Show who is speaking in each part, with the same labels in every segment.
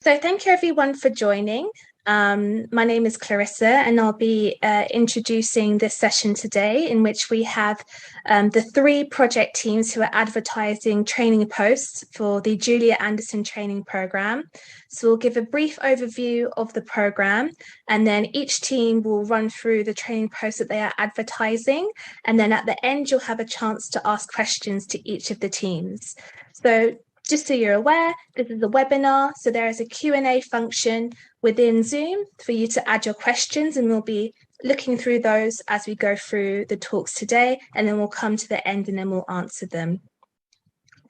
Speaker 1: So thank you everyone for joining. My name is Clarissa and I'll be introducing this session today in which we have the three project teams who are advertising training posts for the Julia Anderson training program. So we'll give a brief overview of the program and then each team will run through the training posts that they are advertising. And then at the end, you'll have a chance to ask questions to each of the teams. So just so you're aware, this is a webinar, so there is a Q&A function within Zoom for you to add your questions, and we'll be looking through those as we go through the talks today, and then we'll come to the end and then we'll answer them.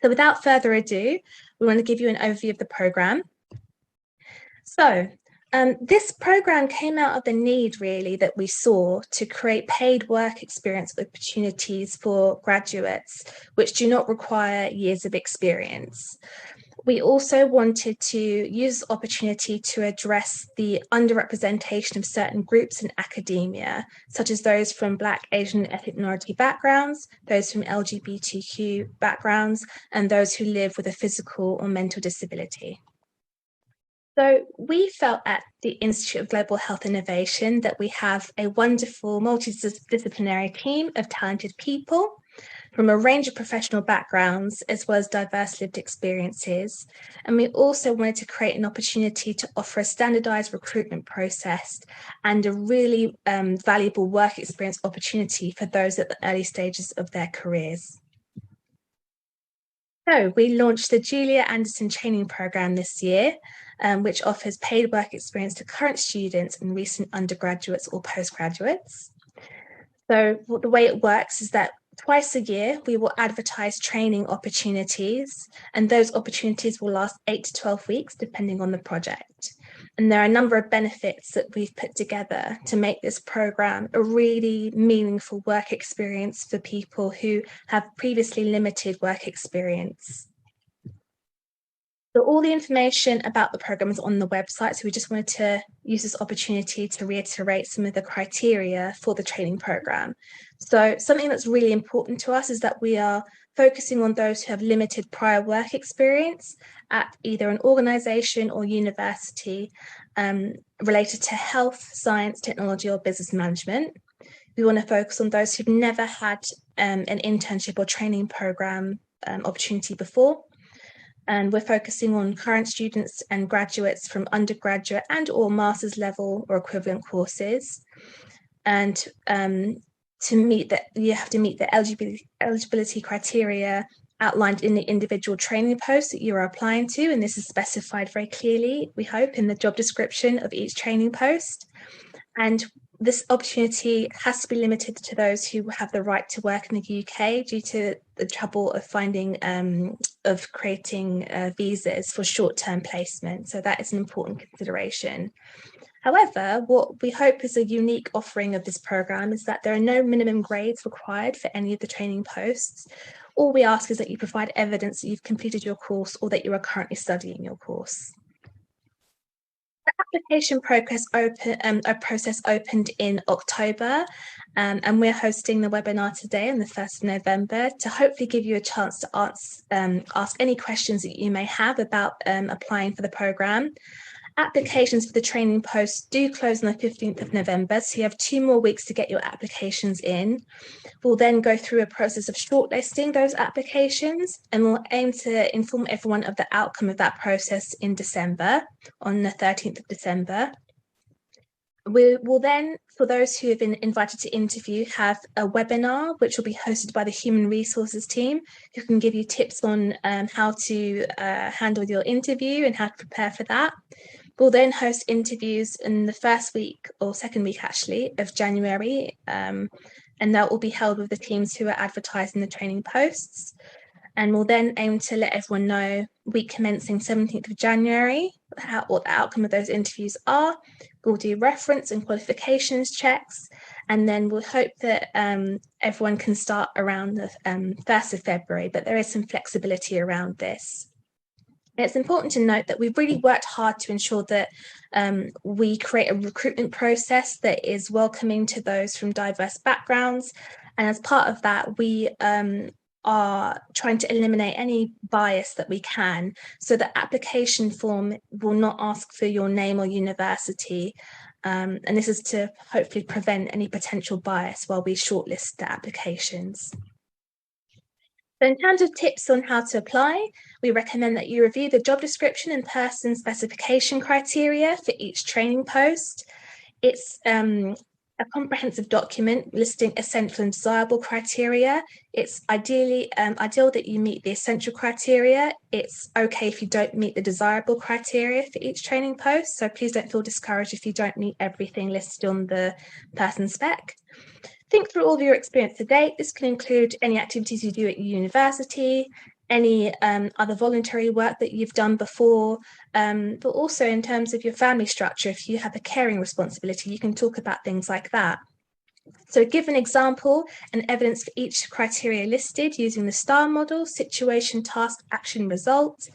Speaker 1: So without further ado, we want to give you an overview of the program. So this program came out of the need really that we saw to create paid work experience opportunities for graduates which do not require years of experience. We also wanted to use the opportunity to address the underrepresentation of certain groups in academia, such as those from Black, Asian, and ethnic minority backgrounds, those from LGBTQ backgrounds, and those who live with a physical or mental disability. So we felt at the Institute of Global Health Innovation that we have a wonderful multidisciplinary team of talented people from a range of professional backgrounds, as well as diverse lived experiences. And we also wanted to create an opportunity to offer a standardized recruitment process and a really valuable work experience opportunity for those at the early stages of their careers. So we launched the Julia Anderson training program this year, which offers paid work experience to current students and recent undergraduates or postgraduates. So the way it works is that twice a year, we will advertise training opportunities, and those opportunities will last 8 to 12 weeks, depending on the project. And there are a number of benefits that we've put together to make this program a really meaningful work experience for people who have previously limited work experience. So all the information about the program is on the website, so we just wanted to use this opportunity to reiterate some of the criteria for the training program. So something that's really important to us is that we are focusing on those who have limited prior work experience at either an organisation or university related to health, science, technology or business management. We want to focus on those who've never had an internship or training program opportunity before. And we're focusing on current students and graduates from undergraduate and or master's level or equivalent courses. And to meet that, you have to meet the eligibility criteria outlined in the individual training post that you are applying to. And this is specified very clearly, we hope, in the job description of each training post. And this opportunity has to be limited to those who have the right to work in the UK due to the trouble of creating visas for short-term placement. So that is an important consideration. However, what we hope is a unique offering of this program is that there are no minimum grades required for any of the training posts. All we ask is that you provide evidence that you've completed your course or that you are currently studying your course. The application process opened in October, and we're hosting the webinar today on the 1st of November to hopefully give you a chance to ask any questions that you may have about applying for the program. Applications for the training posts do close on the 15th of November, so you have 2 more weeks to get your applications in. We'll then go through a process of shortlisting those applications, and we'll aim to inform everyone of the outcome of that process in December, on the 13th of December. We will then, for those who have been invited to interview, have a webinar which will be hosted by the Human Resources team, who can give you tips on how to handle your interview and how to prepare for that. We'll then host interviews in the first week or second week actually of January, and that will be held with the teams who are advertising the training posts. And we'll then aim to let everyone know week commencing 17th of January what the outcome of those interviews are. We'll do reference and qualifications checks, and then we'll hope that everyone can start around the 1st of February, but there is some flexibility around this. It's important to note that we've really worked hard to ensure that we create a recruitment process that is welcoming to those from diverse backgrounds. And as part of that, we are trying to eliminate any bias that we can. So the application form will not ask for your name or university. And this is to hopefully prevent any potential bias while we shortlist the applications. So in terms of tips on how to apply, we recommend that you review the job description and person specification criteria for each training post. It's a comprehensive document listing essential and desirable criteria. It's ideal that you meet the essential criteria. It's okay if you don't meet the desirable criteria for each training post. So please don't feel discouraged if you don't meet everything listed on the person spec. Think through all of your experience to date. This can include any activities you do at university, any other voluntary work that you've done before, but also in terms of your family structure. If you have a caring responsibility, you can talk about things like that. So give an example and evidence for each criteria listed using the STAR model: situation, task, action, result.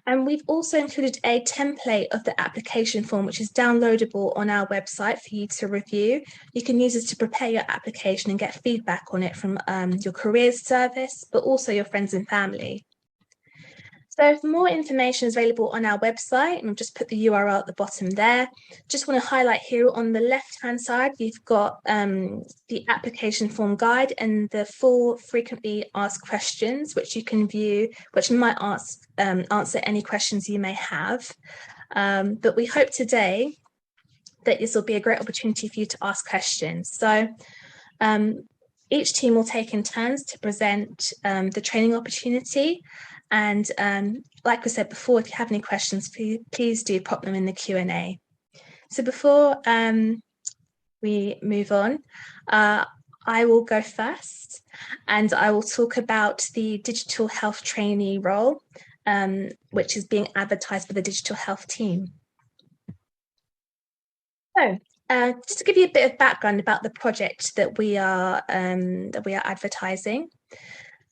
Speaker 1: And we've also included a template of the application form, which is downloadable on our website for you to review. You can use this to prepare your application and get feedback on it from your careers service, but also your friends and family. So for more information is available on our website, and I've just put the URL at the bottom there. Just want to highlight here on the left-hand side, you've got the application form guide and the 4 frequently asked questions, which you can view, which might answer any questions you may have. But we hope today that this will be a great opportunity for you to ask questions. So each team will take in turns to present the training opportunity. And like I said before, if you have any questions, please do pop them in the Q&A. So before we move on, I will go first, and I will talk about the digital health trainee role, which is being advertised by the digital health team. So just to give you a bit of background about the project that we are advertising.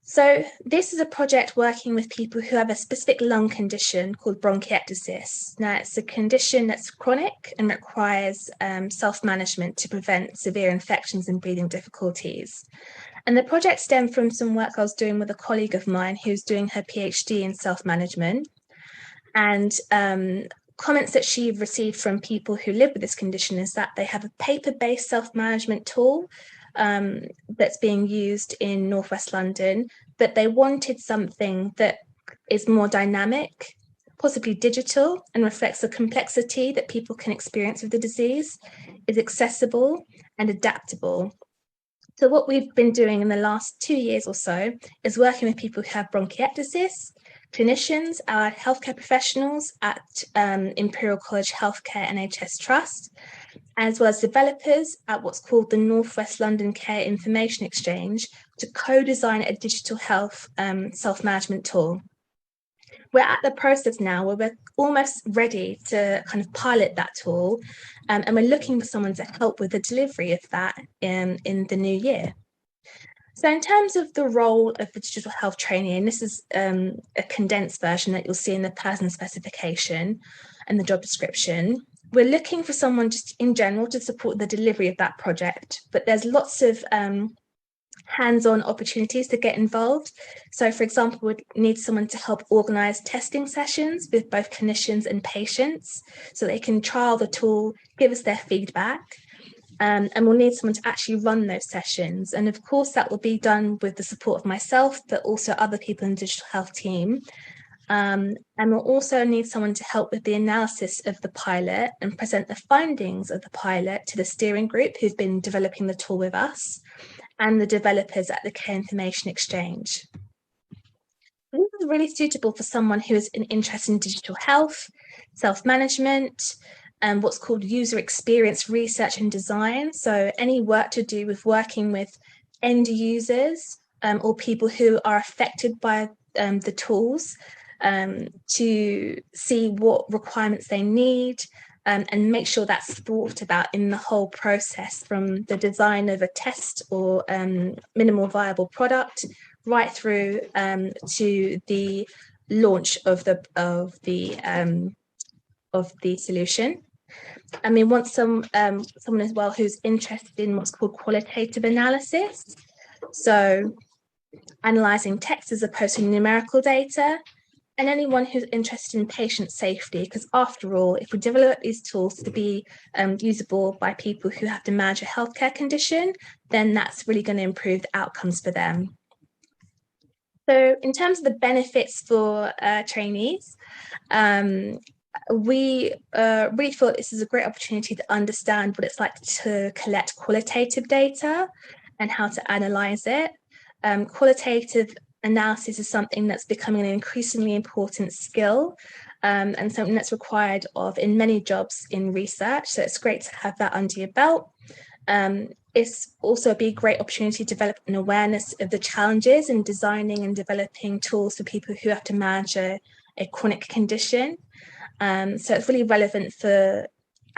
Speaker 1: So this is a project working with people who have a specific lung condition called bronchiectasis. Now, it's a condition that's chronic and requires self-management to prevent severe infections and breathing difficulties. And the project stemmed from some work I was doing with a colleague of mine who's doing her PhD in self-management. And comments that she received from people who live with this condition is that they have a paper-based self-management tool that's being used in Northwest London, but they wanted something that is more dynamic, possibly digital, and reflects the complexity that people can experience with the disease, is accessible and adaptable. So what we've been doing in the last 2 years or so is working with people who have bronchiectasis, clinicians, our healthcare professionals at Imperial College Healthcare NHS Trust, as well as developers at what's called the Northwest London Care Information Exchange, to co-design a digital health self-management tool. We're at the process now where we're almost ready to kind of pilot that tool, and we're looking for someone to help with the delivery of that in the new year. So in terms of the role of the digital health trainee, and this is a condensed version that you'll see in the person specification and the job description, we're looking for someone just in general to support the delivery of that project, but there's lots of hands-on opportunities to get involved. So for example, we'd need someone to help organise testing sessions with both clinicians and patients so they can trial the tool, give us their feedback. And we'll need someone to actually run those sessions. And of course, that will be done with the support of myself, but also other people in the digital health team. And we'll also need someone to help with the analysis of the pilot and present the findings of the pilot to the steering group who've been developing the tool with us and the developers at the Care Information Exchange. This is really suitable for someone who is interested in digital health, self-management, and what's called user experience research and design. So any work to do with working with end users or people who are affected by the tools to see what requirements they need and make sure that's thought about in the whole process, from the design of a test or minimal viable product right through to the launch of the solution. And we want someone as well who's interested in what's called qualitative analysis. So analysing text as opposed to numerical data, and anyone who's interested in patient safety, because after all, if we develop these tools to be usable by people who have to manage a healthcare condition, then that's really going to improve the outcomes for them. So in terms of the benefits for trainees, we really thought this is a great opportunity to understand what it's like to collect qualitative data and how to analyse it. Qualitative analysis is something that's becoming an increasingly important skill and something that's required of in many jobs in research. So it's great to have that under your belt. It's also a great opportunity to develop an awareness of the challenges in designing and developing tools for people who have to manage a chronic condition. So it's really relevant for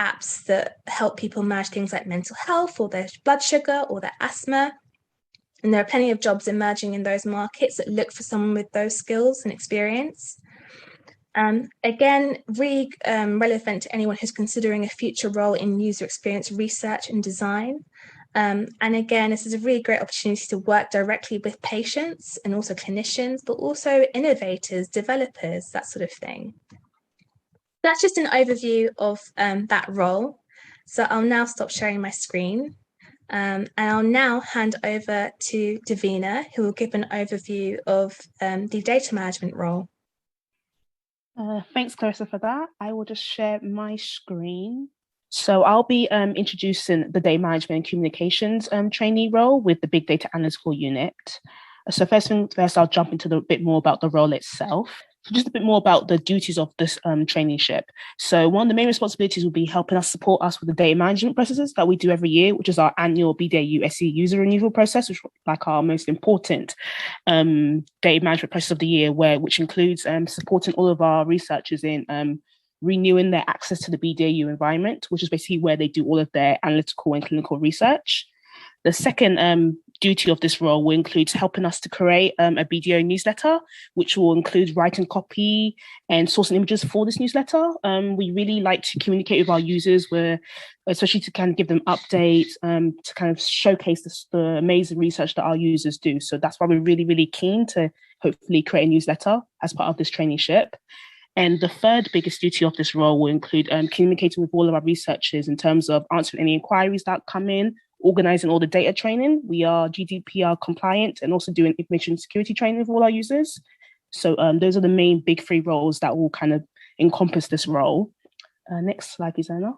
Speaker 1: apps that help people manage things like mental health or their blood sugar or their asthma. And there are plenty of jobs emerging in those markets that look for someone with those skills and experience. Again, really relevant to anyone who's considering a future role in user experience research and design. And again, this is a really great opportunity to work directly with patients and also clinicians, but also innovators, developers, that sort of thing. That's just an overview of that role. So I'll now stop sharing my screen. And I'll now hand over to Davina, who will give an overview of the data management role.
Speaker 2: Thanks, Clarissa, for that. I will just share my screen. So I'll be introducing the data management and communications trainee role with the big data analytical unit. So first thing first, I'll jump into a bit more about the role itself. So just a bit more about the duties of this traineeship. So one of the main responsibilities will be helping us support us with the data management processes that we do every year, which is our annual BDAU SE user renewal process, which is like our most important data management process of the year, which includes supporting all of our researchers in renewing their access to the BDAU environment, which is basically where they do all of their analytical and clinical research. The second duty of this role will include helping us to create a BDO newsletter, which will include writing copy and sourcing images for this newsletter. We really like to communicate with our users, especially to kind of give them updates, to kind of showcase the amazing research that our users do. So that's why we're really, really keen to hopefully create a newsletter as part of this traineeship. And the third biggest duty of this role will include communicating with all of our researchers in terms of answering any inquiries that come in, organizing all the data training. We are GDPR compliant and also doing information security training with all our users. So those are the main big three roles that will kind of encompass this role. Next slide, please, Anna.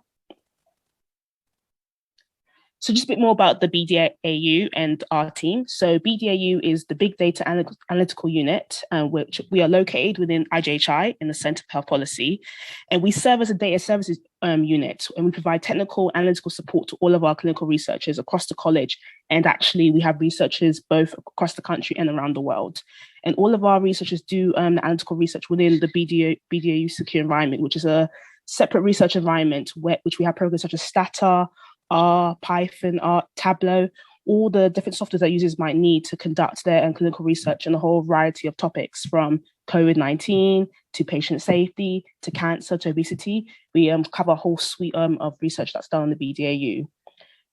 Speaker 2: So just a bit more about the BDAU and our team. So BDAU is the Big Data Analytical Unit, which we are located within IGHI in the Center of Health Policy. And we serve as a data services unit, and we provide technical analytical support to all of our clinical researchers across the college. And actually, we have researchers both across the country and around the world. And all of our researchers do the analytical research within the BDAU secure environment, which is a separate research environment which we have programs such as Stata, R, Python, R, Tableau, all the different softwares that users might need to conduct their clinical research on a whole variety of topics, from COVID-19 to patient safety to cancer to obesity. We cover a whole suite of research that's done on the BDAU.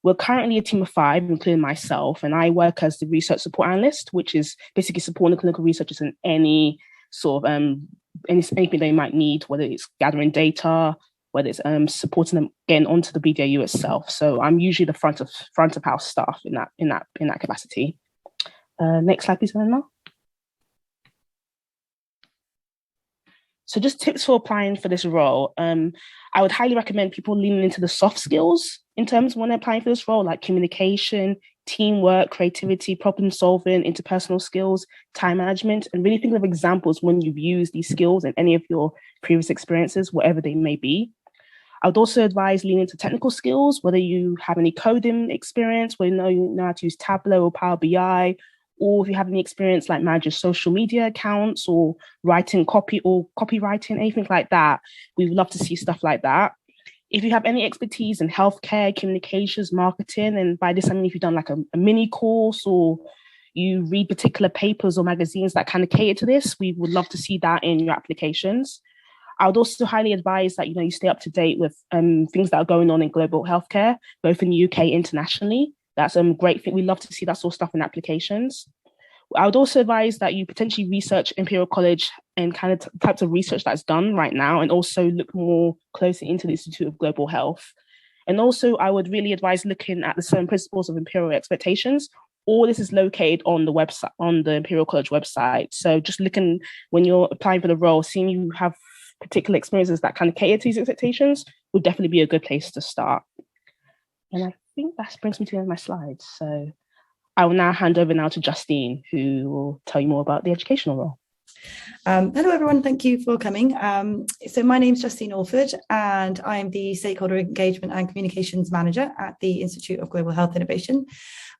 Speaker 2: We're currently a team of 5, including myself, and I work as the research support analyst, which is basically supporting the clinical researchers in any sort of anything they might need, whether it's gathering data, whether it's supporting them getting onto the BDAU itself. So I'm usually the front of house staff in that capacity. Next slide, please, Anna. So just tips for applying for this role. I would highly recommend people leaning into the soft skills in terms of when they're applying for this role, like communication, teamwork, creativity, problem solving, interpersonal skills, time management, and really think of examples when you've used these skills in any of your previous experiences, whatever they may be. I would also advise leaning into technical skills, whether you have any coding experience, whether you know how to use Tableau or Power BI, or if you have any experience like managing social media accounts or writing copy or copywriting, anything like that. We would love to see stuff like that. If you have any expertise in healthcare, communications, marketing, and by this I mean if you've done like a mini course or you read particular papers or magazines that kind of cater to this, we would love to see that in your applications. I would also highly advise that you stay up to date with things that are going on in global healthcare, both in the UK and internationally. That's a great thing. We love to see that sort of stuff in applications. I would also advise that you potentially research Imperial College and kind of types of research that's done right now, and also look more closely into the Institute of Global Health. And also, I would really advise looking at the 7 principles of Imperial expectations. All this is located on the website, on the Imperial College website. So just looking when you're applying for the role, seeing you have particular experiences that kind of cater to these expectations would definitely be a good place to start. And I think that brings me to the end of my slides. So I will now hand over to Justine, who will tell you more about the educational role.
Speaker 3: Hello, everyone. Thank you for coming. So my name is Justine Alford, and I am the Stakeholder Engagement and Communications Manager at the Institute of Global Health Innovation.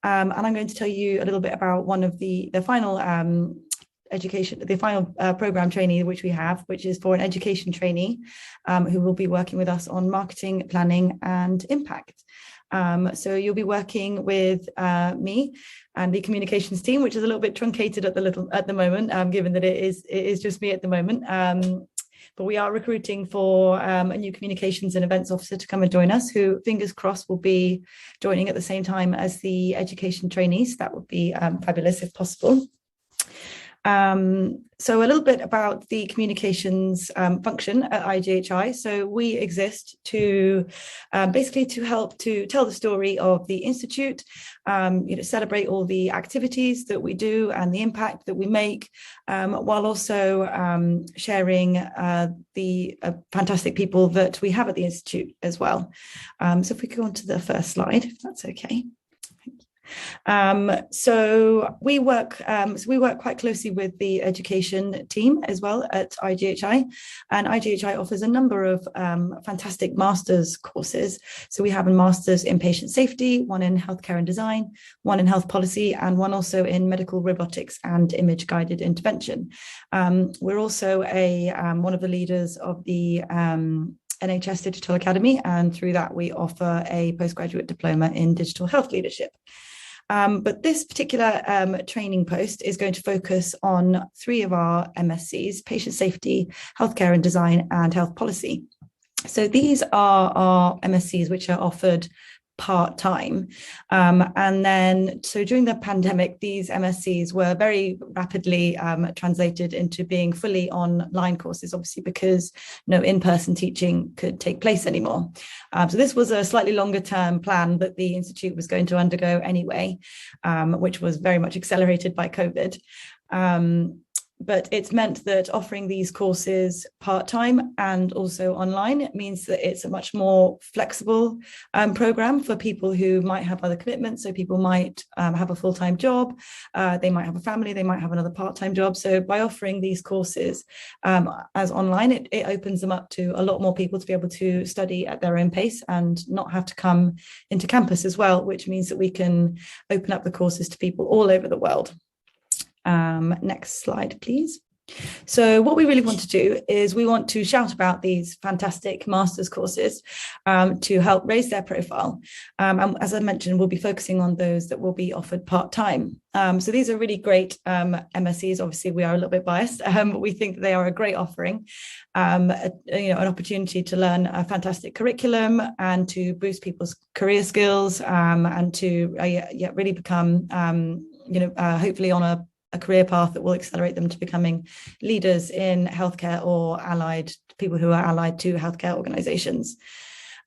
Speaker 3: And I'm going to tell you a little bit about one of the final program trainee which we have, which is for an education trainee who will be working with us on marketing, planning, and impact. So you'll be working with me and the communications team, which is a little bit truncated at the moment, given that it is just me at the moment. But we are recruiting for a new communications and events officer to come and join us, who, fingers crossed, will be joining at the same time as the education trainees. That would be fabulous if possible. So a little bit about the communications function at IGHI. So we exist to basically to help to tell the story of the Institute, celebrate all the activities that we do and the impact that we make, while also sharing the fantastic people that we have at the Institute as well. So if we go on to the first slide, if that's okay. So we work quite closely with the education team as well at IGHI, and IGHI offers a number of fantastic master's courses. So we have a master's in patient safety, one in healthcare and design, one in health policy, and one also in medical robotics and image guided intervention. We're also one of the leaders of the NHS Digital Academy, and through that we offer a postgraduate diploma in digital health leadership. But this particular training post is going to focus on 3 of our MSCs: patient safety, healthcare and design, and health policy. So these are our MSCs which are offered part-time. And then, so during the pandemic, these MSCs were very rapidly translated into being fully online courses, obviously because no in-person teaching could take place anymore. So this was a slightly longer term plan that the Institute was going to undergo anyway, which was very much accelerated by COVID. But it's meant that offering these courses part-time and also online means that it's a much more flexible program for people who might have other commitments. So people might have a full-time job, they might have a family, they might have another part-time job. So by offering these courses as online, it opens them up to a lot more people to be able to study at their own pace and not have to come into campus as well, which means that we can open up the courses to people all over the world. Next slide, please. So what we really want to do is we want to shout about these fantastic master's courses to help raise their profile. And as I mentioned, we'll be focusing on those that will be offered part-time. So these are really great MSCs. Obviously, we are a little bit biased, but we think that they are a great offering, an opportunity to learn a fantastic curriculum and to boost people's career skills and to really become, hopefully on a career path that will accelerate them to becoming leaders in healthcare or people who are allied to healthcare organizations.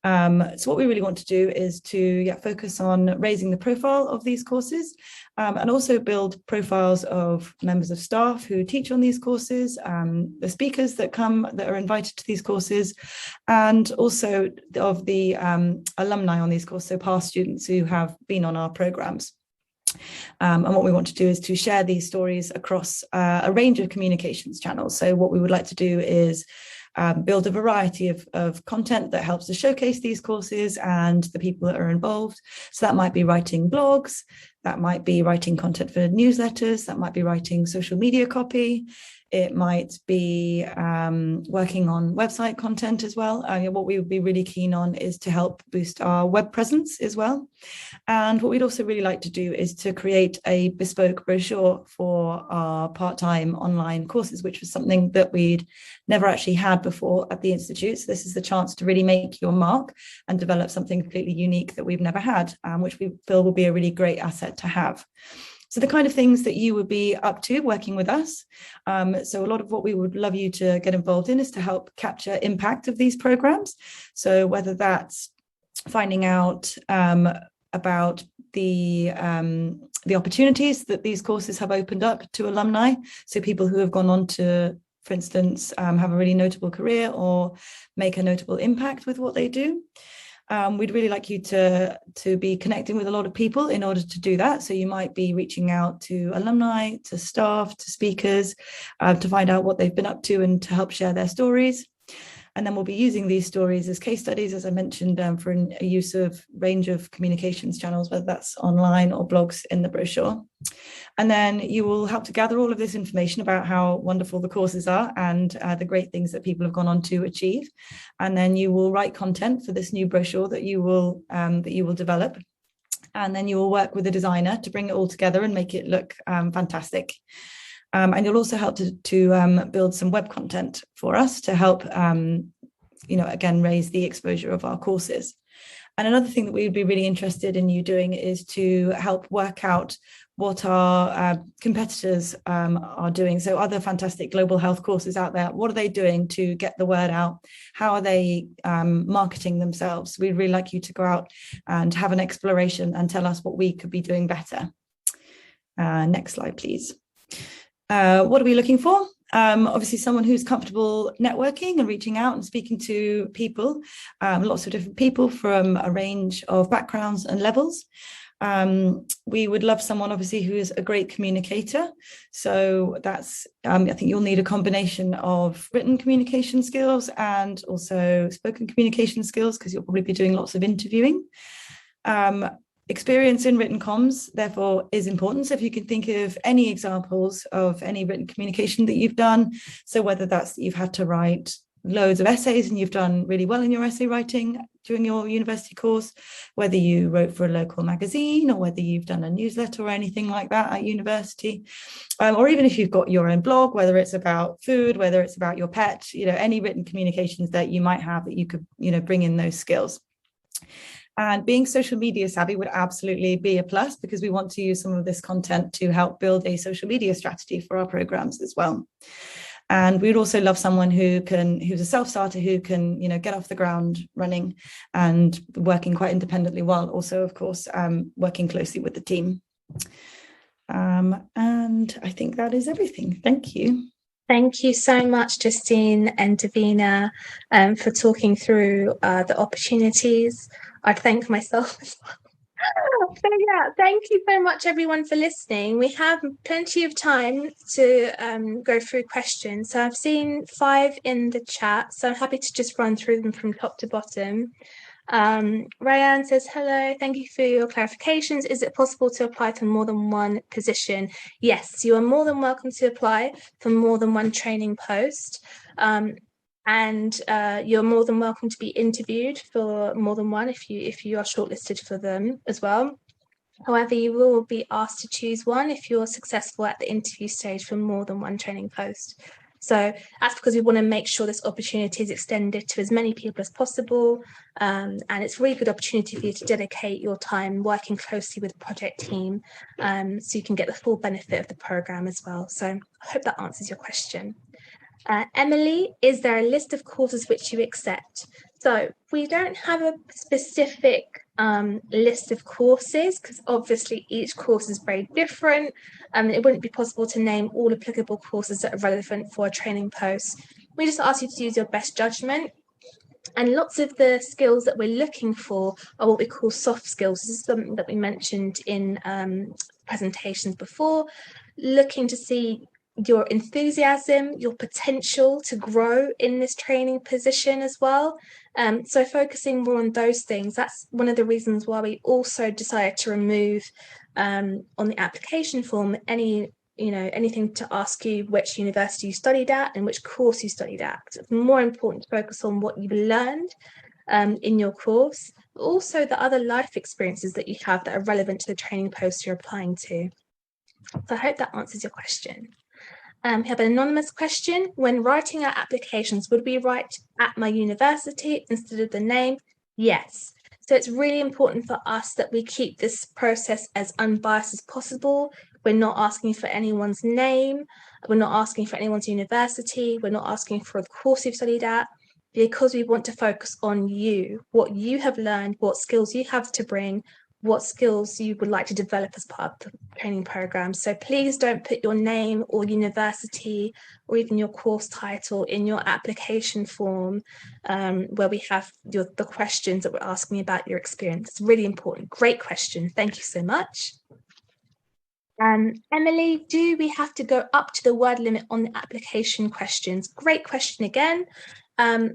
Speaker 3: So what we really want to do is to focus on raising the profile of these courses and also build profiles of members of staff who teach on these courses, the speakers that are invited to these courses, and also of the alumni on these courses, so past students who have been on our programs. And what we want to do is to share these stories across a range of communications channels. So what we would like to do is build a variety of content that helps to showcase these courses and the people that are involved. So that might be writing blogs, that might be writing content for newsletters, that might be writing social media copy. It might be working on website content as well. What we would be really keen on is to help boost our web presence as well. And what we'd also really like to do is to create a bespoke brochure for our part-time online courses, which was something that we'd never actually had before at the Institute. So this is the chance to really make your mark and develop something completely unique that we've never had, which we feel will be a really great asset to have. So the kind of things that you would be up to working with us. So a lot of what we would love you to get involved in is to help capture impact of these programs. So whether that's finding out about the opportunities that these courses have opened up to alumni. So people who have gone on to, for instance, have a really notable career or make a notable impact with what they do. We'd really like you to be connecting with a lot of people in order to do that. So you might be reaching out to alumni, to staff, to speakers, to find out what they've been up to and to help share their stories. And then we'll be using these stories as case studies, as I mentioned, for a use of range of communications channels, whether that's online or blogs in the brochure. And then you will help to gather all of this information about how wonderful the courses are and the great things that people have gone on to achieve. And then you will write content for this new brochure that you will develop. And then you will work with a designer to bring it all together and make it look fantastic. And you'll also help to build some web content for us to help, again, raise the exposure of our courses. And another thing that we would be really interested in you doing is to help work out what our competitors are doing. So other fantastic global health courses out there, what are they doing to get the word out? How are they marketing themselves? We'd really like you to go out and have an exploration and tell us what we could be doing better. Next slide, please. What are we looking for? Obviously someone who's comfortable networking and reaching out and speaking to people, lots of different people from a range of backgrounds and levels. We would love someone obviously who is a great communicator. So that's, I think you'll need a combination of written communication skills and also spoken communication skills, because you'll probably be doing lots of interviewing. Experience in written comms, therefore, is important. So if you can think of any examples of any written communication that you've done, so whether that's that you've had to write loads of essays and you've done really well in your essay writing during your university course, whether you wrote for a local magazine or whether you've done a newsletter or anything like that at university, or even if you've got your own blog, whether it's about food, whether it's about your pet, any written communications that you might have that you could, bring in those skills. And being social media savvy would absolutely be a plus, because we want to use some of this content to help build a social media strategy for our programs as well. And we'd also love someone who's a self-starter, who can, get off the ground running and working quite independently, while also, of course, working closely with the team. And I think that is everything. Thank you.
Speaker 1: Thank you so much, Justine and Davina, for talking through the opportunities. I'd thank myself as well. So yeah, thank you so much everyone for listening. We have plenty of time to go through questions. So I've seen 5 in the chat, so I'm happy to just run through them from top to bottom. Rayanne says, hello, thank you for your clarifications. Is it possible to apply for more than one position? Yes, you are more than welcome to apply for more than one training post. And you're more than welcome to be interviewed for more than one if you are shortlisted for them as well. However, you will be asked to choose one if you're successful at the interview stage for more than one training post. So that's because we want to make sure this opportunity is extended to as many people as possible. And it's a really good opportunity for you to dedicate your time working closely with the project team, so you can get the full benefit of the program as well. So I hope that answers your question. Emily, is there a list of courses which you accept? So we don't have a specific list of courses, because obviously each course is very different. It wouldn't be possible to name all applicable courses that are relevant for a training post. We just ask you to use your best judgment. And lots of the skills that we're looking for are what we call soft skills. This is something that we mentioned in presentations before, looking to see your enthusiasm, your potential to grow in this training position as well. So focusing more on those things, that's one of the reasons why we also decided to remove on the application form anything to ask you which university you studied at and which course you studied at. It's more important to focus on what you've learned in your course, but also the other life experiences that you have that are relevant to the training post you're applying to. So I hope that answers your question. We have an anonymous question. When writing our applications, would we write at my university instead of the name? Yes. So it's really important for us that we keep this process as unbiased as possible. We're not asking for anyone's name. We're not asking for anyone's university. We're not asking for the course you've studied at, because we want to focus on you, what you have learned, what skills you have to bring, what skills you would like to develop as part of the training program. So please don't put your name or university or even your course title in your application form, where we have the questions that we're asking about your experience. It's really important. Great question. Thank you so much. Emily, do we have to go up to the word limit on the application questions? Great question again.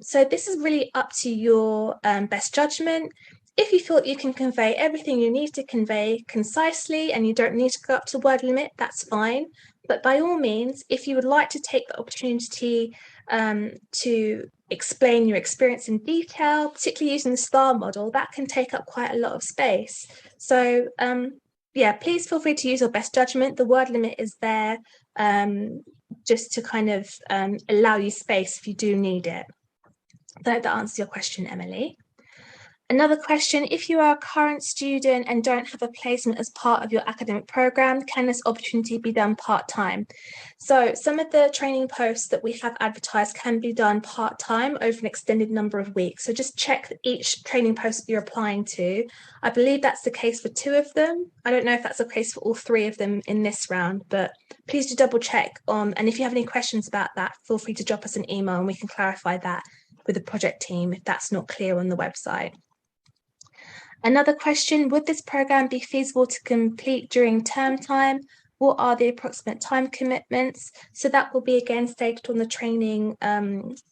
Speaker 1: So this is really up to your best judgment. If you feel you can convey everything you need to convey concisely and you don't need to go up to the word limit, that's fine. But by all means, if you would like to take the opportunity to explain your experience in detail, particularly using the STAR model, that can take up quite a lot of space. So yeah, please feel free to use your best judgment. The word limit is there just to kind of allow you space if you do need it. I hope that answers your question, Emily. Another question, if you are a current student and don't have a placement as part of your academic program, can this opportunity be done part-time? So some of the training posts that we have advertised can be done part-time over an extended number of weeks. So just check each training post that you're applying to. I believe that's the case for 2 of them. I don't know if that's the case for all 3 of them in this round, but please do double check. And if you have any questions about that, feel free to drop us an email and we can clarify that with the project team if that's not clear on the website. Another question, would this program be feasible to complete during term time? What are the approximate time commitments? So that will be again stated on the training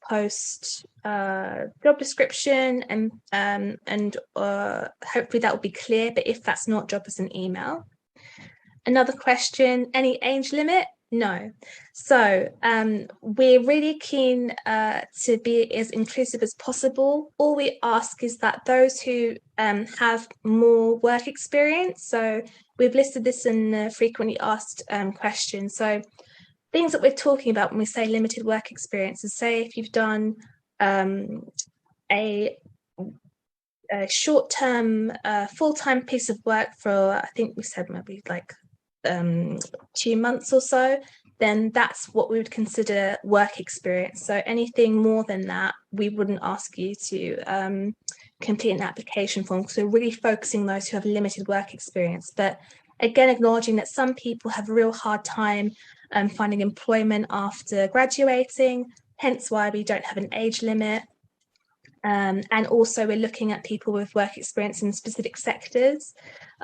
Speaker 1: post job description, and hopefully that will be clear, but if that's not, drop us an email. Another question, any age limit? No. So we're really keen to be as inclusive as possible. All we ask is that those who have more work experience, so we've listed this in the frequently asked questions. So things that we're talking about when we say limited work experience is, say if you've done a short-term, full-time piece of work for, I think we said maybe like 2 months or so, then that's what we would consider work experience. So anything more than that, we wouldn't ask you to complete an application form, because we're really focusing those who have limited work experience. But again, acknowledging that some people have a real hard time finding employment after graduating, hence why we don't have an age limit. And also we're looking at people with work experience in specific sectors.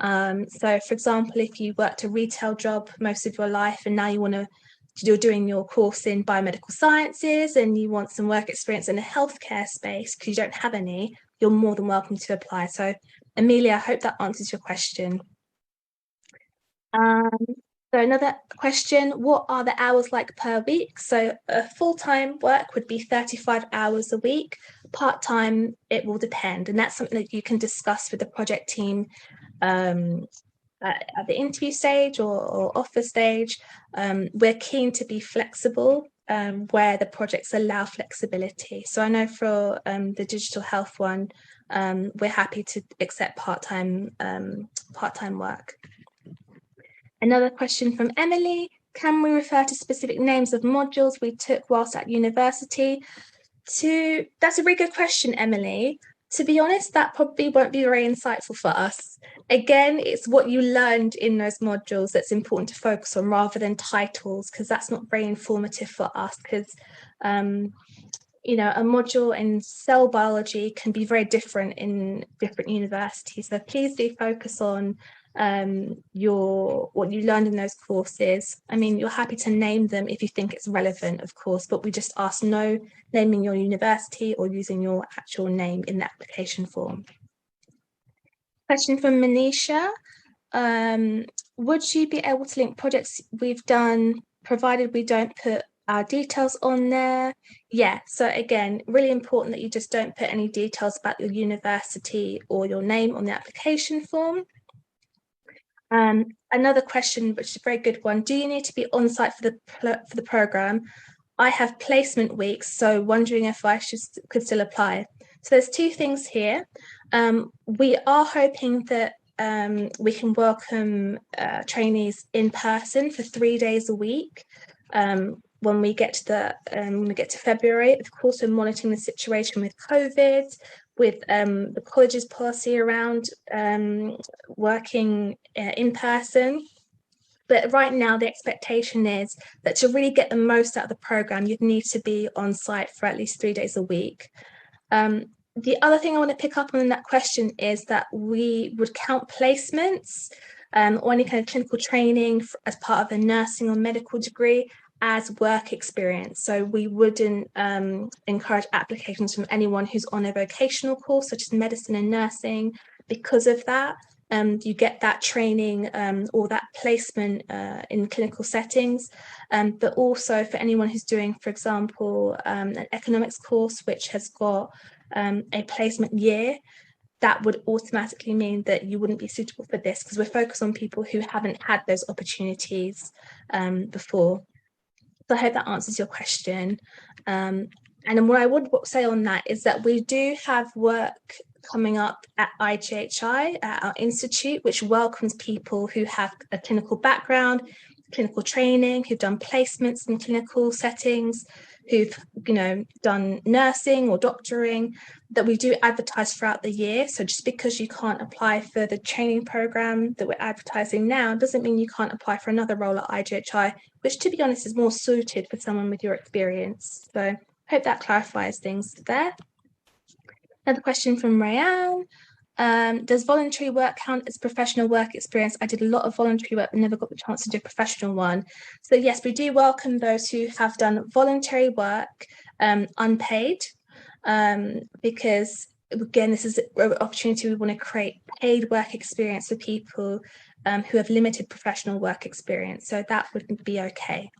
Speaker 1: So for example, if you worked a retail job most of your life and now you're doing your course in biomedical sciences and you want some work experience in a healthcare space because you don't have any, you're more than welcome to apply. So Amelia, I hope that answers your question. So another question, what are the hours like per week? So full-time work would be 35 hours a week. Part-time, it will depend. And that's something that you can discuss with the project team at the interview stage or offer stage. We're keen to be flexible where the projects allow flexibility. So I know for the digital health one, we're happy to accept part-time work. Another question from Emily, can we refer to specific names of modules we took whilst at university? That's a really good question, Emily. To be honest, that probably won't be very insightful for us. Again, it's what you learned in those modules that's important to focus on rather than titles, because that's not very informative for us, because you know, a module in cell biology can be very different in different universities. So please do focus on what you learned in those courses. I mean, you're happy to name them if you think it's relevant, of course, but we just ask no naming your university or using your actual name in the application form. Question from Manisha. Would you be able to link projects we've done, provided we don't put our details on there? Yeah, so again, really important that you just don't put any details about your university or your name on the application form. Another question, which is a very good one, do you need to be on site for the program? I have placement weeks, so wondering if I could still apply. So there's 2 things here. We are hoping that we can welcome trainees in person for 3 days a week. When we get to February, of course, we're monitoring the situation with COVID, with the college's policy around working in person. But right now, the expectation is that to really get the most out of the program, you'd need to be on site for at least 3 days a week. The other thing I want to pick up on in that question is that we would count placements or any kind of clinical training as part of a nursing or medical degree as work experience. So we wouldn't encourage applications from anyone who's on a vocational course, such as medicine and nursing. Because of that, you get that training or that placement in clinical settings, but also for anyone who's doing, for example, an economics course, which has got a placement year, that would automatically mean that you wouldn't be suitable for this, because we're focused on people who haven't had those opportunities before. So I hope that answers your question. And what I would say on that is that we do have work coming up at IGHI, at our institute, which welcomes people who have a clinical background, clinical training, who've done placements in clinical settings, who've done nursing or doctoring, that we do advertise throughout the year. So just because you can't apply for the training program that we're advertising now doesn't mean you can't apply for another role at IGHI, which, to be honest, is more suited for someone with your experience. So I hope that clarifies things there. Another question from Rayanne. Does voluntary work count as professional work experience? I did a lot of voluntary work but never got the chance to do a professional one. So yes, we do welcome those who have done voluntary work unpaid, because again, this is an opportunity. We want to create paid work experience for people who have limited professional work experience. So that would be okay.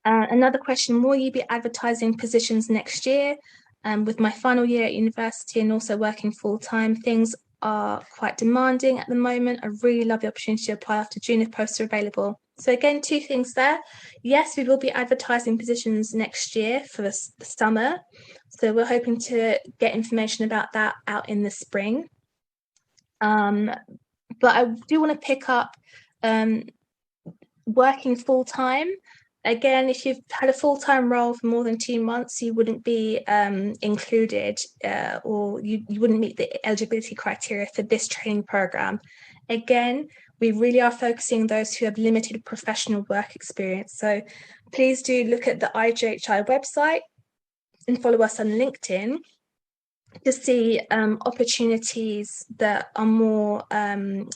Speaker 1: Another question, will you be advertising positions next year? With my final year at university and also working full-time, things are quite demanding at the moment. I really love the opportunity to apply after June if posts are available. So again, two things there. Yes, we will be advertising positions next year for the summer. So we're hoping to get information about that out in the spring. But I do want to pick up working full-time. Again, if you've had a full-time role for more than 2 months, you wouldn't be included or you wouldn't meet the eligibility criteria for this training program. Again, we really are focusing on those who have limited professional work experience. So please do look at the IGHI website and follow us on LinkedIn to see opportunities that are more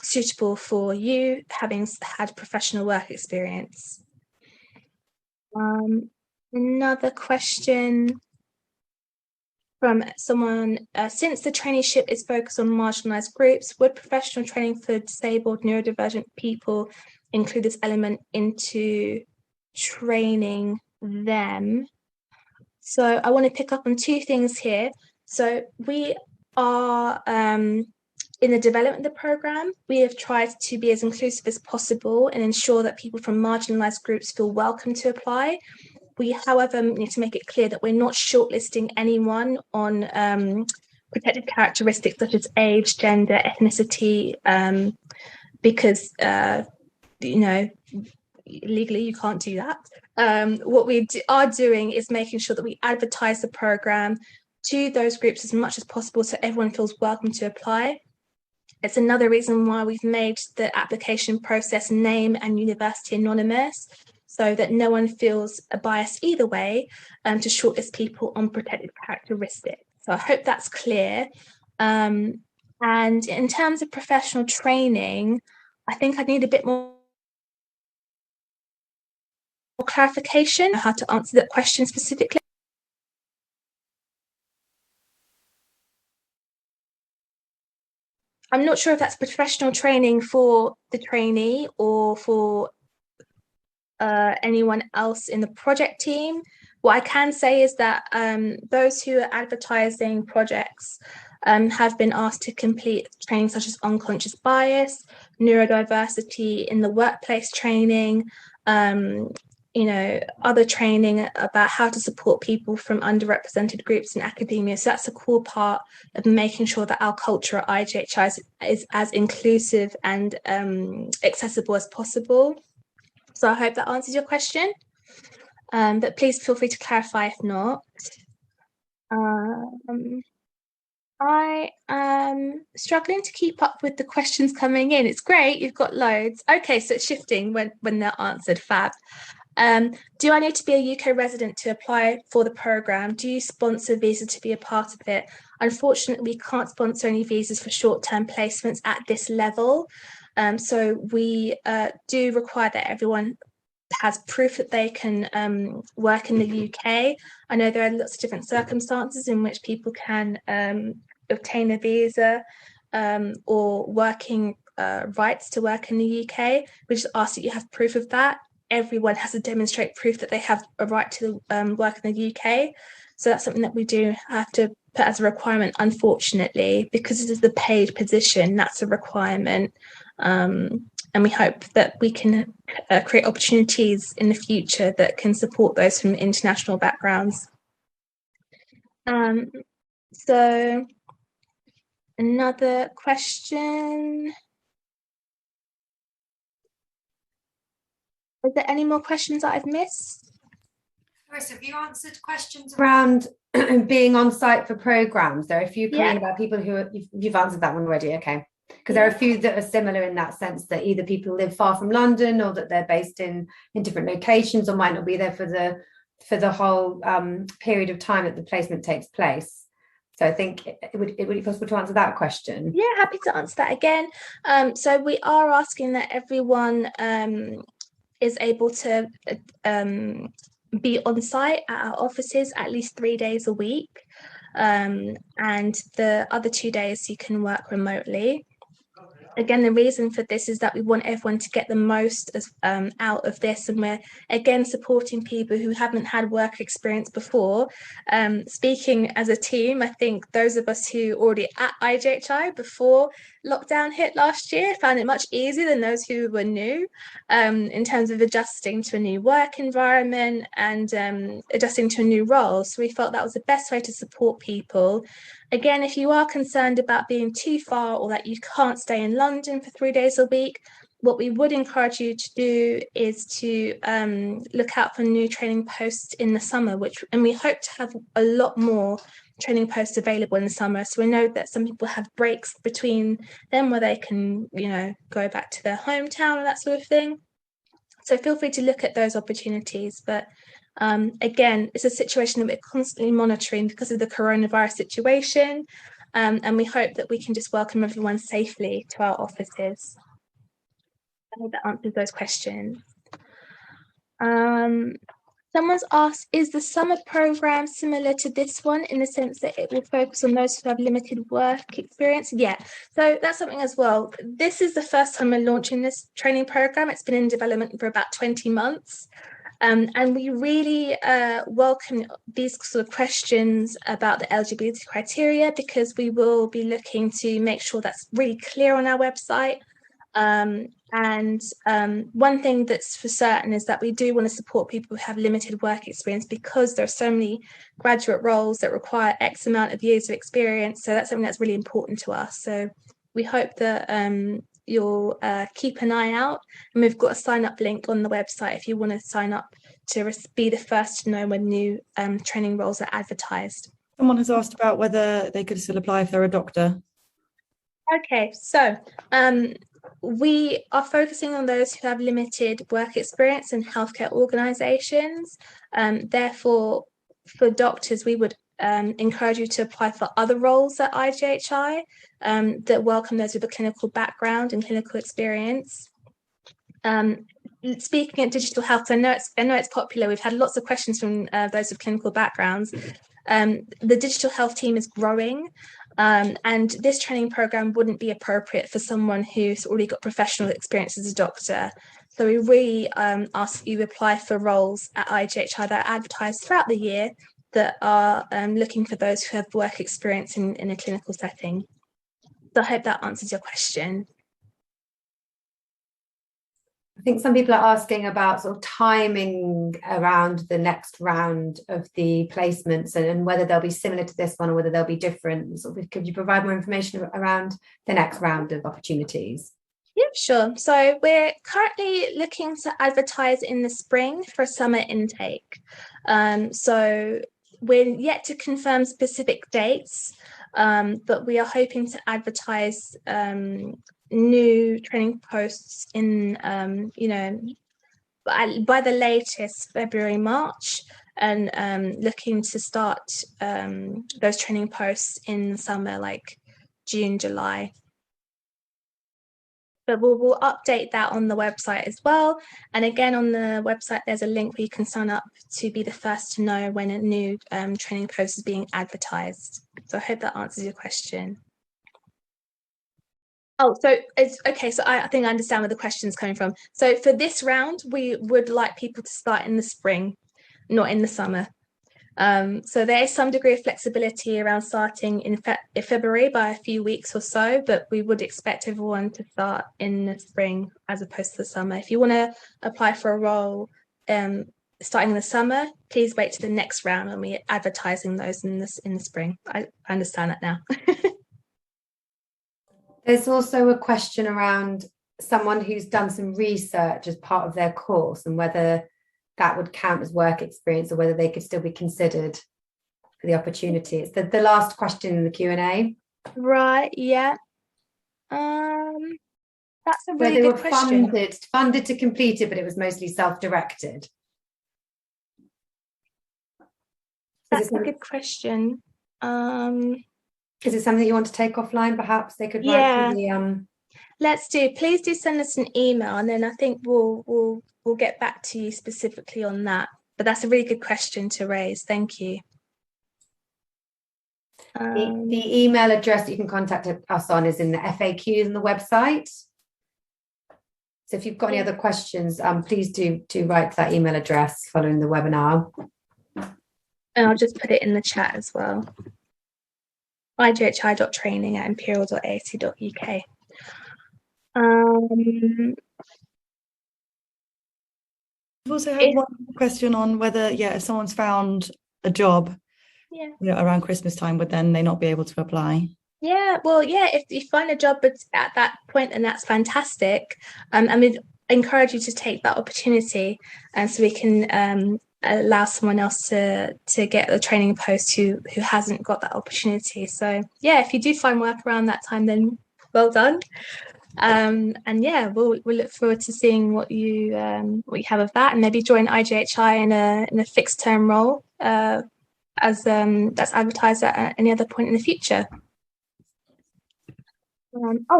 Speaker 1: suitable for you having had professional work experience. Another question from someone, since the traineeship is focused on marginalised groups, would professional training for disabled neurodivergent people include this element into training them? So I want to pick up on two things here. So we are in the development of the programme, we have tried to be as inclusive as possible and ensure that people from marginalised groups feel welcome to apply. We, however, need to make it clear that we're not shortlisting anyone on protected characteristics such as age, gender, ethnicity, because, legally you can't do that. What we are doing is making sure that we advertise the programme to those groups as much as possible so everyone feels welcome to apply. It's another reason why we've made the application process name and university anonymous, so that no one feels a bias either way to shortlist people on protected characteristics. So I hope that's clear. And in terms of professional training, I think I need a bit more clarification on how to answer that question specifically. I'm not sure if that's professional training for the trainee or for anyone else in the project team. What I can say is that those who are advertising projects have been asked to complete training such as unconscious bias, neurodiversity in the workplace training, other training about how to support people from underrepresented groups in academia. So that's a core part of making sure that our culture at IGHI is as inclusive and accessible as possible. So I hope that answers your question, but please feel free to clarify if not. I am struggling to keep up with the questions coming in. It's great, you've got loads. Okay, so it's shifting when they're answered. Fab. Do I need to be a UK resident to apply for the programme? Do you sponsor visa to be a part of it? Unfortunately, we can't sponsor any visas for short-term placements at this level. So we do require that everyone has proof that they can work in the UK. I know there are lots of different circumstances in which people can obtain a visa or working rights to work in the UK. We just ask that you have proof of that. Everyone has to demonstrate proof that they have a right to work in the UK. So that's something that we do have to put as a requirement, unfortunately, because it is the paid position, that's a requirement. And we hope that we can create opportunities in the future that can support those from international backgrounds. So another question. Are there any more questions that I've missed?
Speaker 4: Chris, have you answered questions around being on site for programs? There are a few coming about people who you've answered that one already. Okay. Because there are a few that are similar in that sense, that either people live far from London or that they're based in different locations or might not be there for the whole period of time that the placement takes place. So I think it would be possible to answer that question.
Speaker 1: Yeah, happy to answer that again. So we are asking that everyone is able to be on site at our offices at least 3 days a week. And the other 2 days you can work remotely. Again, the reason for this is that we want everyone to get the most out of this, and we're again supporting people who haven't had work experience before. Speaking as a team, I think those of us who already at IGHI before lockdown hit last year found it much easier than those who were new in terms of adjusting to a new work environment and adjusting to a new role. So we felt that was the best way to support people. Again, if you are concerned about being too far or that you can't stay in London for 3 days a week, what we would encourage you to do is to look out for new training posts in the summer, and we hope to have a lot more training posts available in the summer. So we know that some people have breaks between them where they can, go back to their hometown or that sort of thing. So feel free to look at those opportunities. But again, it's a situation that we're constantly monitoring because of the coronavirus situation. And we hope that we can just welcome everyone safely to our offices. I hope that answers those questions. Someone's asked, is the summer program similar to this one in the sense that it will focus on those who have limited work experience? Yeah, so that's something as well. This is the first time we're launching this training program. It's been in development for about 20 months. And we really welcome these sort of questions about the eligibility criteria, because we will be looking to make sure that's really clear on our website. And one thing that's for certain is that we do want to support people who have limited work experience, because there are so many graduate roles that require X amount of years of experience. So that's something that's really important to us. So we hope that you'll keep an eye out, and we've got a sign up link on the website if you want to sign up to be the first to know when new training roles are advertised.
Speaker 3: Someone has asked about whether they could still apply if they're a doctor.
Speaker 1: Okay, so we are focusing on those who have limited work experience in healthcare organisations. Therefore, for doctors, we would encourage you to apply for other roles at IGHI that welcome those with a clinical background and clinical experience. Speaking at digital health, I know it's popular. We've had lots of questions from those with clinical backgrounds. The digital health team is growing. And this training program wouldn't be appropriate for someone who's already got professional experience as a doctor. So we really ask you to apply for roles at IGHI that are advertised throughout the year that are looking for those who have work experience in a clinical setting. So I hope that answers your question.
Speaker 4: think some people are asking about sort of timing around the next round of the placements and whether they'll be similar to this one or whether they'll be different. So could you provide more information around the next round of opportunities?
Speaker 1: Yeah, sure. So we're currently looking to advertise in the spring for a summer intake. So we're yet to confirm specific dates, but we are hoping to advertise new training posts in, by the latest February, March, and looking to start those training posts in the summer, like June, July. But we'll update that on the website as well. And again, on the website, there's a link where you can sign up to be the first to know when a new training post is being advertised. So I hope that answers your question. Oh, so it's okay. So I think I understand where the question's coming from. So for this round, we would like people to start in the spring, not in the summer. So there is some degree of flexibility around starting in February by a few weeks or so, but we would expect everyone to start in the spring as opposed to the summer. If you want to apply for a role starting in the summer, please wait to the next round when we're advertising those in the spring. I understand that now.
Speaker 4: There's also a question around someone who's done some research as part of their course and whether that would count as work experience or whether they could still be considered for the opportunity. It's the last question in the Q&A.
Speaker 1: Right, yeah. That's a really good question.
Speaker 4: Funded to complete it, but it was mostly self-directed.
Speaker 1: That's a good question.
Speaker 4: Is it something you want to take offline? Perhaps they could write
Speaker 1: yeah.
Speaker 4: the
Speaker 1: Let's do. Please do send us an email, and then I think we'll get back to you specifically on that. But that's a really good question to raise. Thank you.
Speaker 4: The email address that you can contact us on is in the FAQs on the website. So if you've got any other questions, please do write to that email address following the webinar.
Speaker 1: And I'll just put it in the chat as well. ighi.training@imperial.ac.uk.
Speaker 3: We've also had one question on whether, if someone's found a job, around Christmas time, would then they not be able to apply?
Speaker 1: Yeah, well, if you find a job at that point, and that's fantastic. And we'd encourage you to take that opportunity, and so we can allow someone else to get the training post who hasn't got that opportunity. So if you do find work around that time, then well done. And we'll look forward to seeing what you have of that, and maybe join IGHI in a fixed term role as that's advertised at any other point in the future.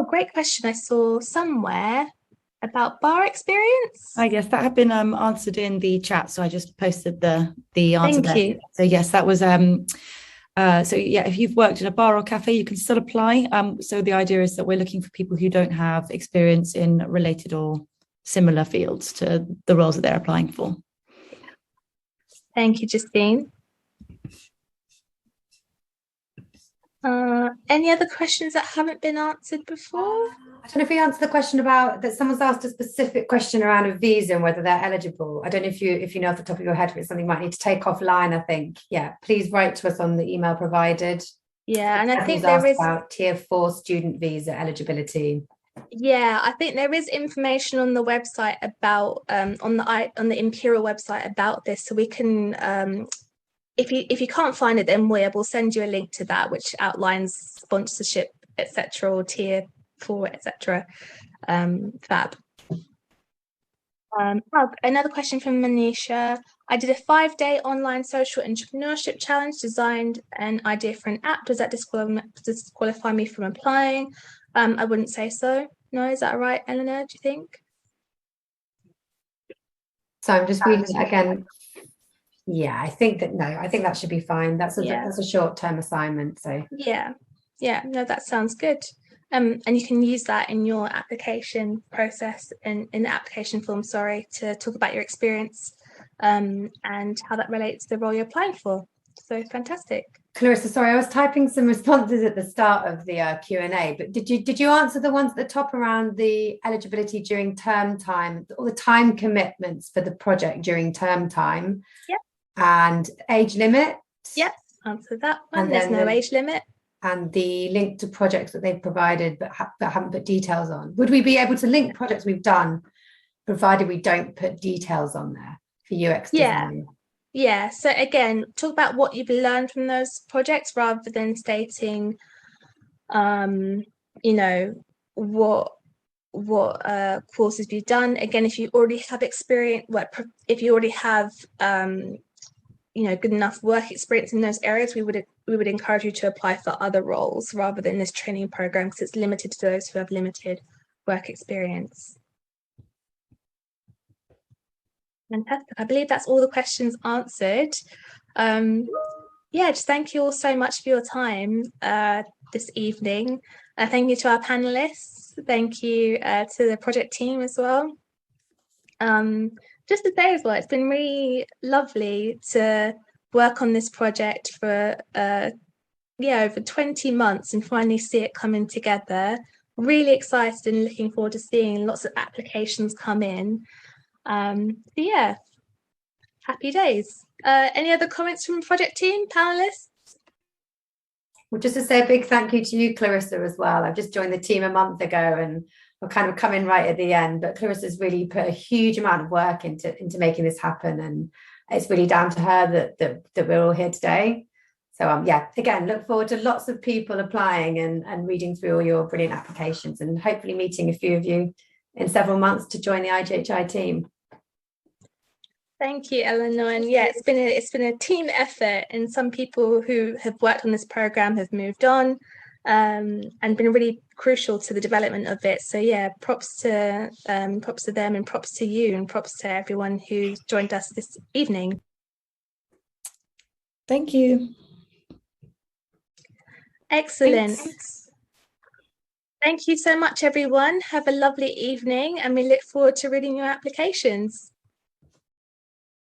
Speaker 1: Great question. I saw somewhere about bar experience.
Speaker 3: I guess that had been answered in the chat, so I just posted the answer.
Speaker 1: Thank you.
Speaker 3: So yes, that was if you've worked in a bar or cafe, you can still apply. So the idea is that we're looking for people who don't have experience in related or similar fields to the roles that they're applying for.
Speaker 1: Thank you, Justine. Any other questions that haven't been answered before?
Speaker 4: I don't know if we answered the question about that. Someone's asked a specific question around a visa and whether they're eligible. I don't know if you know off the top of your head if it's something you might need to take offline. I think, please write to us on the email provided.
Speaker 1: Yeah, and I think there is
Speaker 4: about Tier 4 student visa eligibility.
Speaker 1: Yeah, I think there is information on the website about on the Imperial website about this, so we can. If you can't find it, then we'll send you a link to that, which outlines sponsorship, etc., or Tier 4, etc. Fab. Another question from Manisha. I did a 5-day online social entrepreneurship challenge, designed an idea for an app. Does that disqualify me from applying? I wouldn't say so. No, is that right, Eleanor? Do you think?
Speaker 4: So I'm just reading it again. Yeah, I think that should be fine. That's a short-term assignment. So
Speaker 1: no, that sounds good. And you can use that in your application process and in the application form, to talk about your experience and how that relates to the role you're applying for. So fantastic.
Speaker 4: Clarissa, sorry, I was typing some responses at the start of the Q&A, but did you answer the ones at the top around the eligibility during term time, all the time commitments for the project during term time?
Speaker 1: Yep.
Speaker 4: And age limit?
Speaker 1: Yep, answer that one.
Speaker 4: And
Speaker 1: there's no age limit.
Speaker 4: And the link to projects that they've provided but haven't put details on. Would we be able to link projects we've done, provided we don't put details on there for UX design?
Speaker 1: Yeah, so again, talk about what you've learned from those projects rather than stating, you know, what courses you've done. Again, if you already have experience, if you already have, you know, good enough work experience in those areas, we would encourage you to apply for other roles rather than this training program, because it's limited to those who have limited work experience. Fantastic. I believe that's all the questions answered. Yeah, just thank you all so much for your time this evening. Thank you to our panelists. Thank you to the project team as well. Just to say as well, it's been really lovely to work on this project for over 20 months and finally see it coming together. Really excited and looking forward to seeing lots of applications come in. Yeah, happy days. Any other comments from the project team, panelists?
Speaker 4: Well, just to say a big thank you to you, Clarissa, as well. I've just joined the team a month ago and we're kind of coming right at the end, but Clarissa's really put a huge amount of work into making this happen, and it's really down to her that we're all here today. So yeah, again, look forward to lots of people applying and reading through all your brilliant applications, and hopefully meeting a few of you in several months to join the IGHI team.
Speaker 1: Thank you, Eleanor. And yeah, it's been a team effort, and some people who have worked on this program have moved on and been really crucial to the development of it. So yeah, props to them, and props to you, and props to everyone who joined us this evening.
Speaker 3: Thank you.
Speaker 1: Excellent.
Speaker 3: Thanks.
Speaker 1: Thank you so much, everyone. Have a lovely evening, and we look forward to reading your applications.